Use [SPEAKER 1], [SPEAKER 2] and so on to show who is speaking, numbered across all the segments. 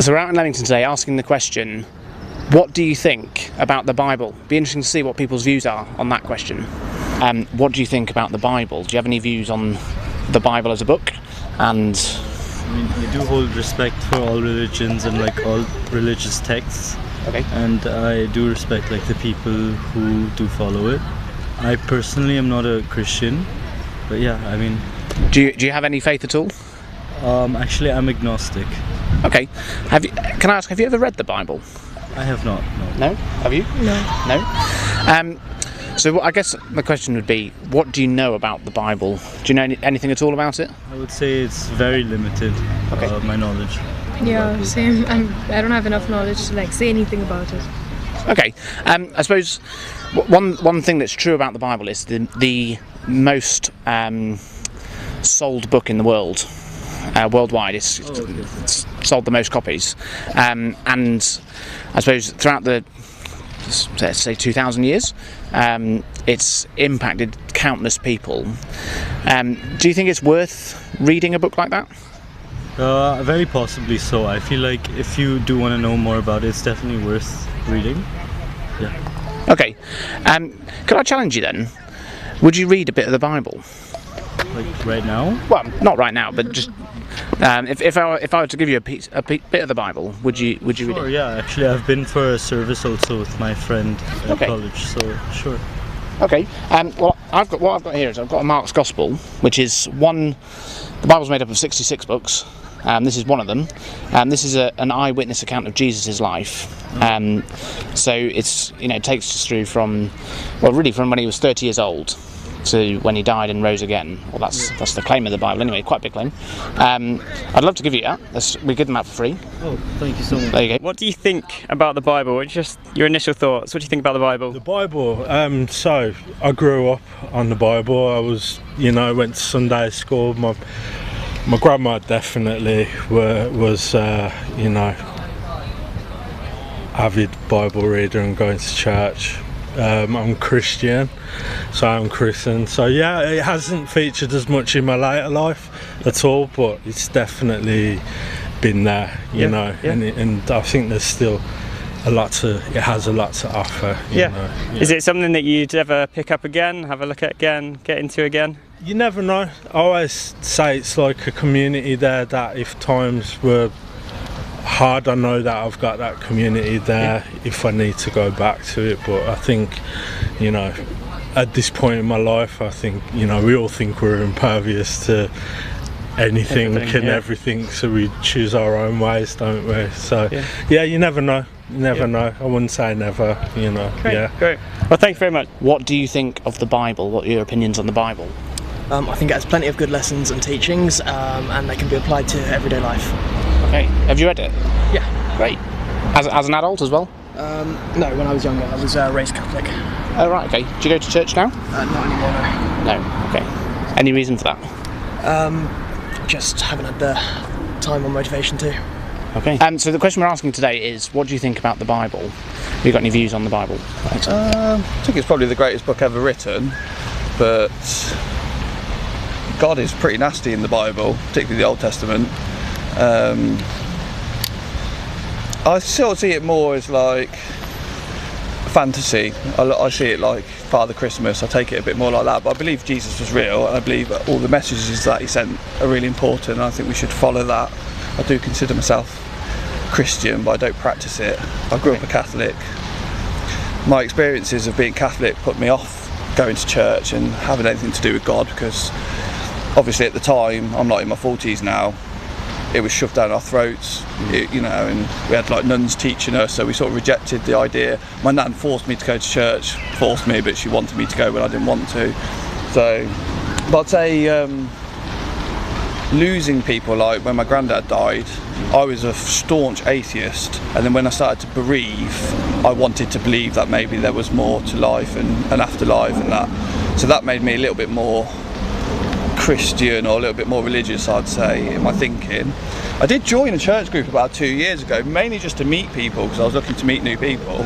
[SPEAKER 1] So we're out in Leamington today asking the question, what do you think about the Bible? Be interesting to see what people's views are on that question. What do you think about the Bible? Do you have any views on the Bible as a book? And
[SPEAKER 2] I mean, I do hold respect for all religions and like all religious texts.
[SPEAKER 1] okay,
[SPEAKER 2] And I do respect like the people who do follow it. I personally am not a Christian, but yeah, I mean,
[SPEAKER 1] do you have any faith at all?
[SPEAKER 2] actually I'm agnostic.
[SPEAKER 1] Okay, can I ask, have you ever read the Bible?
[SPEAKER 2] I have not, no.
[SPEAKER 1] No? Have you? No. So I guess the question would be, what do you know about the Bible? Do you know anything at all about it?
[SPEAKER 2] I would say it's very limited, my knowledge.
[SPEAKER 3] Yeah, same. I don't have enough knowledge to like say anything about it.
[SPEAKER 1] Okay, I suppose one thing that's true about the Bible is the most sold book in the world, worldwide. It's sold the most copies, and I suppose throughout the, let's say, 2,000 years, it's impacted countless people. Do you think it's worth reading a book like that?
[SPEAKER 2] Very possibly so. I feel like if you do want to know more about it, it's definitely worth reading. Yeah.
[SPEAKER 1] Okay. Could I challenge you then? Would you read a bit of the Bible?
[SPEAKER 2] Like right now?
[SPEAKER 1] Well, not right now, but just if I were to give you a bit of the Bible, would you read
[SPEAKER 2] Sure,
[SPEAKER 1] it?
[SPEAKER 2] yeah. Actually, I've been for a service also with my friend at college, so sure.
[SPEAKER 1] Okay. Well, what I've got here is I've got a Mark's Gospel, which is the Bible's made up of 66 books. This is one of them. This is an eyewitness account of Jesus' life. So it's, it takes us through from when he was 30 years old to when he died and rose again. Well, that's the claim of the Bible anyway, quite a big claim. I'd love to give you that. We give them out for free.
[SPEAKER 2] Oh, thank you so much.
[SPEAKER 1] There you go.
[SPEAKER 4] What do you think about the Bible? Just your initial thoughts. What do you think about the Bible?
[SPEAKER 5] The Bible, so I grew up on the Bible. I was, went to Sunday school. My grandma definitely was avid Bible reader and going to church. I'm Christian, so I'm Christian. So yeah, it hasn't featured as much in my later life at all, but it's definitely been there, you know.
[SPEAKER 4] Yeah.
[SPEAKER 5] And I think there's still it has a lot to offer. You know.
[SPEAKER 4] Is it something that you'd ever pick up again, have a look at again, get into again?
[SPEAKER 5] You never know. I always say it's like a community there that if times were hard, I know that I've got that community there if I need to go back to it. But I think, at this point in my life, I think, we all think we're impervious to anything and everything, so we choose our own ways, don't we? So yeah, you never know. You never know. I wouldn't say never,
[SPEAKER 4] Great. Well, thank you very much.
[SPEAKER 1] What do you think of the Bible? What are your opinions on the Bible?
[SPEAKER 6] I think it has plenty of good lessons and teachings, and they can be applied to everyday life.
[SPEAKER 1] Okay. Have you read it?
[SPEAKER 6] Yeah.
[SPEAKER 1] Great. As an adult as well?
[SPEAKER 6] No, when I was younger, I was raised Catholic.
[SPEAKER 1] Oh, right, okay. Do you go to church now?
[SPEAKER 6] Not anymore, no.
[SPEAKER 1] No, okay. Any reason for that?
[SPEAKER 6] Just haven't had the time or motivation to.
[SPEAKER 1] Okay. So the question we're asking today is, what do you think about the Bible? Have you got any views on the Bible?
[SPEAKER 7] I think it's probably the greatest book ever written, but God is pretty nasty in the Bible, particularly the Old Testament. I sort of see it more as like fantasy. I see it like Father Christmas. I take it a bit more like that, but I believe Jesus was real, and I believe all the messages that he sent are really important, and I think we should follow that. I do consider myself Christian, but I don't practice it. I grew up a Catholic. My experiences of being Catholic put me off going to church and having anything to do with God, because obviously at the time, I'm not in my 40s now, it was shoved down our throats, and we had like nuns teaching us, so we sort of rejected the idea. My nan forced me to go to church, but she wanted me to go when I didn't want to. So, but I'd say losing people, like when my granddad died, I was a staunch atheist, and then when I started to bereave, I wanted to believe that maybe there was more to life and an afterlife and that. So that made me a little bit more Christian, or a little bit more religious, I'd say, in my thinking. I did join a church group about 2 years ago, mainly just to meet people, because I was looking to meet new people,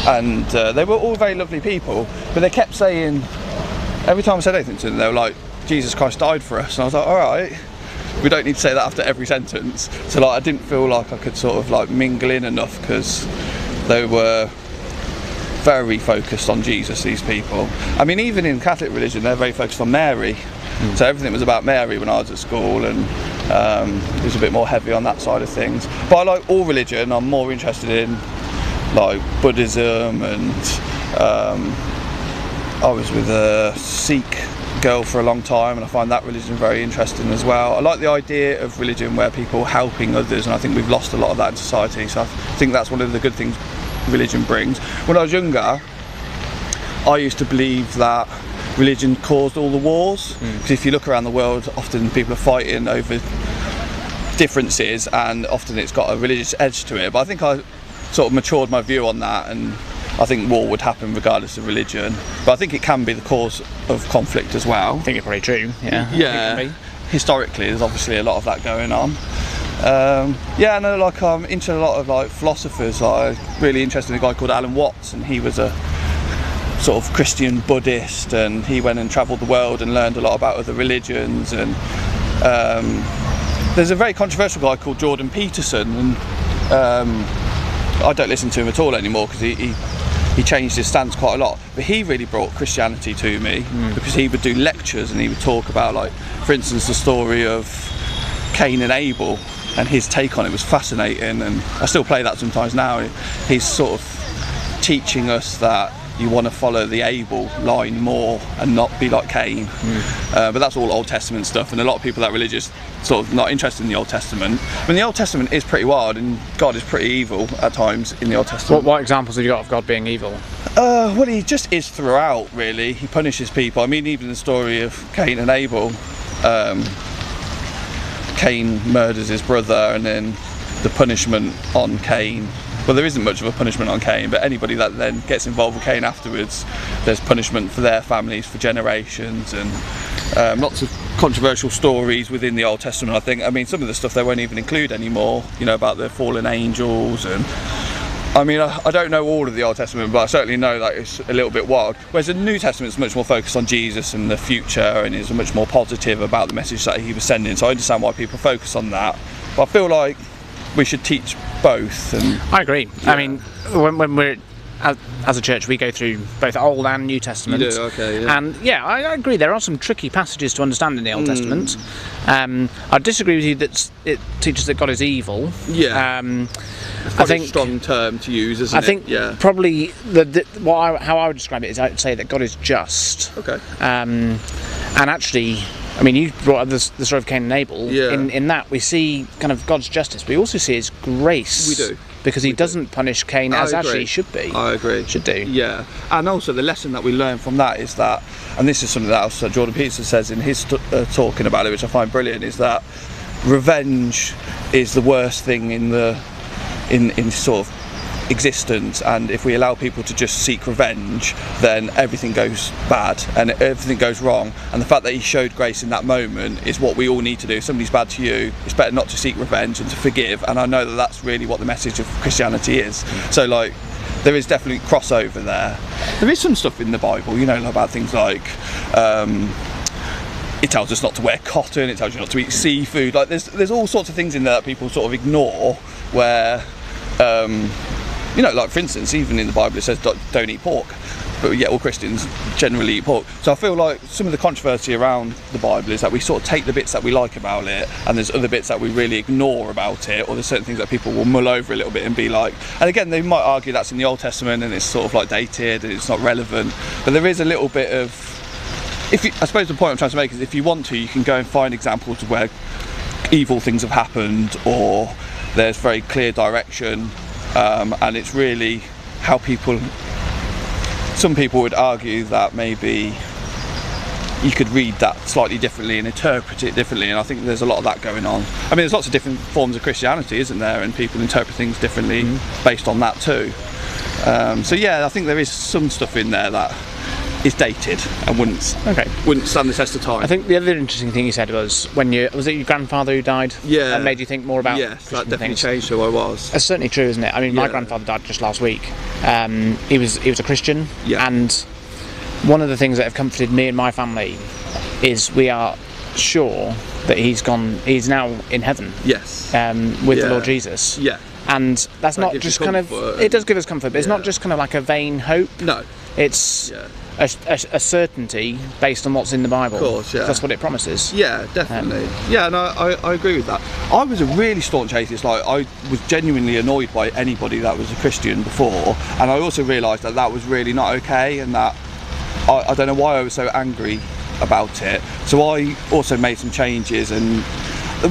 [SPEAKER 7] and they were all very lovely people, but they kept saying, every time I said anything to them, they were like, Jesus Christ died for us, and I was like, alright, we don't need to say that after every sentence. So like I didn't feel like I could sort of like mingle in enough because they were very focused on Jesus, these people. I mean, even in Catholic religion, they're very focused on Mary. So everything was about Mary when I was at school, and it was a bit more heavy on that side of things. But I like all religion. I'm more interested in like Buddhism, and I was with a Sikh girl for a long time, and I find that religion very interesting as well. I like the idea of religion where people are helping others, and I think we've lost a lot of that in society. So I think that's one of the good things religion brings. When I was younger, I used to believe that religion caused all the wars, because if you look around the world, often people are fighting over differences, and often it's got a religious edge to it. But I think I sort of matured my view on that, and I think war would happen regardless of religion. But I think it can be the cause of conflict as well.
[SPEAKER 1] I think it's probably true. Yeah.
[SPEAKER 7] Yeah. Historically, there's obviously a lot of that going on. Yeah, I know, like I'm into a lot of like philosophers. I'm really interested in a guy called Alan Watts, and he was a sort of Christian Buddhist, and he went and travelled the world and learned a lot about other religions. And there's a very controversial guy called Jordan Peterson, and I don't listen to him at all anymore because he changed his stance quite a lot. But he really brought Christianity to me, because he would do lectures and he would talk about, like, for instance, the story of Cain and Abel, and his take on it was fascinating, and I still play that sometimes now. He's sort of teaching us that you want to follow the Abel line more and not be like Cain. But that's all Old Testament stuff, and a lot of people that are religious sort of not interested in the Old Testament. I mean, the Old Testament is pretty wild, and God is pretty evil at times in the Old Testament.
[SPEAKER 1] What examples have you got of God being evil?
[SPEAKER 7] Well, he just is throughout, really. He punishes people. I mean, even the story of Cain and Abel, Cain murders his brother, and then the punishment on Cain. Well, there isn't much of a punishment on Cain, but anybody that then gets involved with Cain afterwards, there's punishment for their families for generations, and lots of controversial stories within the Old Testament, I think. I mean, some of the stuff they won't even include anymore, you know, about the fallen angels, and I mean, I don't know all of the Old Testament, but I certainly know that it's a little bit wild. Whereas the New Testament is much more focused on Jesus and the future, and is much more positive about the message that he was sending. So I understand why people focus on that. But I feel like we should teach both. And
[SPEAKER 1] I agree.
[SPEAKER 7] Yeah.
[SPEAKER 1] I mean, when we're as a church, we go through both Old and New Testament.
[SPEAKER 7] You do, okay, yeah.
[SPEAKER 1] And yeah, I agree. There are some tricky passages to understand in the Old Testament. I disagree with you that it teaches that God is evil.
[SPEAKER 7] Yeah.
[SPEAKER 1] I think
[SPEAKER 7] a strong term to use, isn't it?
[SPEAKER 1] I think probably how I would describe it is I'd say that God is just.
[SPEAKER 7] Okay.
[SPEAKER 1] And actually, I mean, you brought up the story of Cain and Abel.
[SPEAKER 7] Yeah.
[SPEAKER 1] In that we see kind of God's justice, but we also see His grace.
[SPEAKER 7] We do.
[SPEAKER 1] Because he doesn't punish Cain as actually he should be.
[SPEAKER 7] I agree.
[SPEAKER 1] Should do.
[SPEAKER 7] Yeah. And also the lesson that we learn from that is that, and this is something that also Jordan Peterson says in his talking about it, which I find brilliant, is that revenge is the worst thing in sort of existence, and if we allow people to just seek revenge, then everything goes bad and everything goes wrong. And the fact that he showed grace in that moment is what we all need to do. If somebody's bad to you, it's better not to seek revenge and to forgive, and I know that that's really what the message of Christianity is. So like, there is definitely crossover there. There is some stuff in the Bible, you know, about things like it tells us not to wear cotton, it tells you not to eat seafood. Like there's all sorts of things in there that people sort of ignore, where you know, like for instance, even in the Bible it says don't eat pork, but yet all Christians generally eat pork. So I feel like some of the controversy around the Bible is that we sort of take the bits that we like about it, and there's other bits that we really ignore about it, or there's certain things that people will mull over a little bit and be like, and again they might argue that's in the Old Testament and it's sort of like dated and it's not relevant, but there is a little bit of, I suppose the point I'm trying to make is if you want to, you can go and find examples of where evil things have happened, or there's very clear direction. And it's really how some people would argue that maybe you could read that slightly differently and interpret it differently, and I think there's a lot of that going on. I mean, there's lots of different forms of Christianity, isn't there, and people interpret things differently based on that too. So yeah, I think there is some stuff in there that is dated and wouldn't stand the test of time.
[SPEAKER 1] I think the other interesting thing you said was was it your grandfather who died?
[SPEAKER 7] Yeah.
[SPEAKER 1] And made you think more about
[SPEAKER 7] Yes,
[SPEAKER 1] Christian
[SPEAKER 7] that definitely
[SPEAKER 1] things?
[SPEAKER 7] changed who I was.
[SPEAKER 1] That's certainly true, isn't it? I mean, my
[SPEAKER 7] Yeah.
[SPEAKER 1] grandfather died just last week. He was a Christian,
[SPEAKER 7] Yeah.
[SPEAKER 1] and one of the things that have comforted me and my family is we are sure that he's now in heaven
[SPEAKER 7] Yes.
[SPEAKER 1] with the
[SPEAKER 7] Yeah.
[SPEAKER 1] Lord Jesus.
[SPEAKER 7] Yeah.
[SPEAKER 1] And that's
[SPEAKER 7] That
[SPEAKER 1] not
[SPEAKER 7] gives you
[SPEAKER 1] just kind of,
[SPEAKER 7] comfort
[SPEAKER 1] it does give us comfort, but it's
[SPEAKER 7] Yeah.
[SPEAKER 1] not just kind of like a vain hope.
[SPEAKER 7] No.
[SPEAKER 1] It's
[SPEAKER 7] Yeah.
[SPEAKER 1] a certainty based on what's in the Bible.
[SPEAKER 7] Of course, yeah.
[SPEAKER 1] That's what it promises.
[SPEAKER 7] Yeah, definitely. Yeah, and I agree with that. I was a really staunch atheist. Like, I was genuinely annoyed by anybody that was a Christian before, and I also realised that that was really not okay, and that I don't know why I was so angry about it. So I also made some changes, and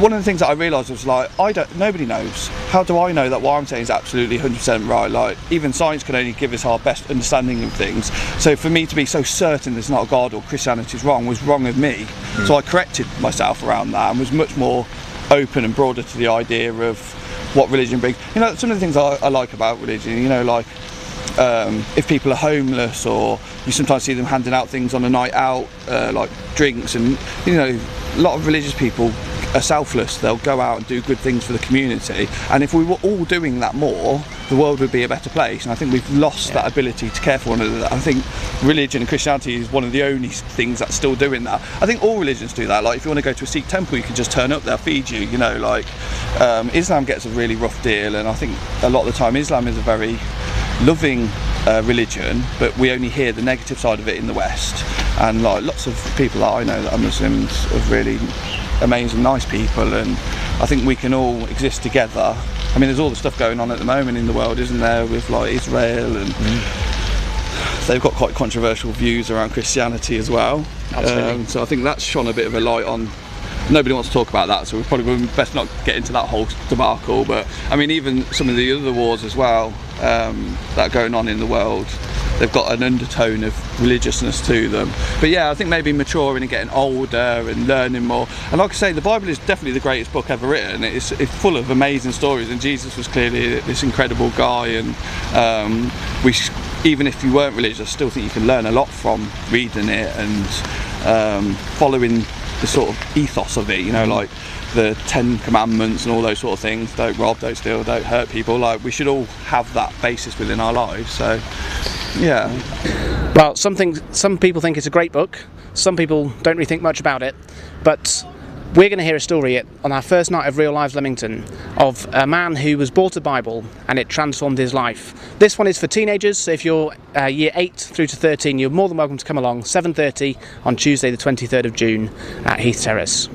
[SPEAKER 7] one of the things that I realised was like, nobody knows. How do I know that what I'm saying is absolutely 100% right? Like, even science can only give us our best understanding of things. So for me to be so certain there's not a God or Christianity is wrong was wrong of me. So I corrected myself around that and was much more open and broader to the idea of what religion brings. You know, some of the things I like about religion, you know, like if people are homeless, or you sometimes see them handing out things on a night out, like drinks, and you know, a lot of religious people are selfless. They'll go out and do good things for the community, and if we were all doing that more, the world would be a better place. And I think we've lost that ability to care for one another. I think religion and Christianity is one of the only things that's still doing that. I think all religions do that. Like, if you want to go to a Sikh temple, you can just turn up, they'll feed you, you know. Like, Islam gets a really rough deal, and I think a lot of the time Islam is a very loving religion, but we only hear the negative side of it in the West. And like, lots of people that I know that are Muslims are really amazing, nice people, and I think we can all exist together. I mean, there's all the stuff going on at the moment in the world, isn't there, with like Israel, and they've got quite controversial views around Christianity as well. So I think that's shone a bit of a light on. Nobody wants to talk about that, so we probably best not get into that whole debacle. But I mean, even some of the other wars as well that are going on in the world, they've got an undertone of religiousness to them. But yeah, I think maybe maturing and getting older and learning more. And like I say, the Bible is definitely the greatest book ever written. It's full of amazing stories, and Jesus was clearly this incredible guy. And even if you weren't religious, I still think you can learn a lot from reading it and following the sort of ethos of it, you know, like the 10 commandments and all those sort of things. Don't rob, don't steal, don't hurt people. Like, we should all have that basis within our lives. So yeah.
[SPEAKER 1] Well, some people think it's a great book, some people don't really think much about it, but we're going to hear a story on our first night of Real Lives Leamington of a man who was bought a Bible and it transformed his life. This one is for teenagers, so if you're year 8 through to 13, you're more than welcome to come along. 7:30 on Tuesday the 23rd of June at Heath Terrace.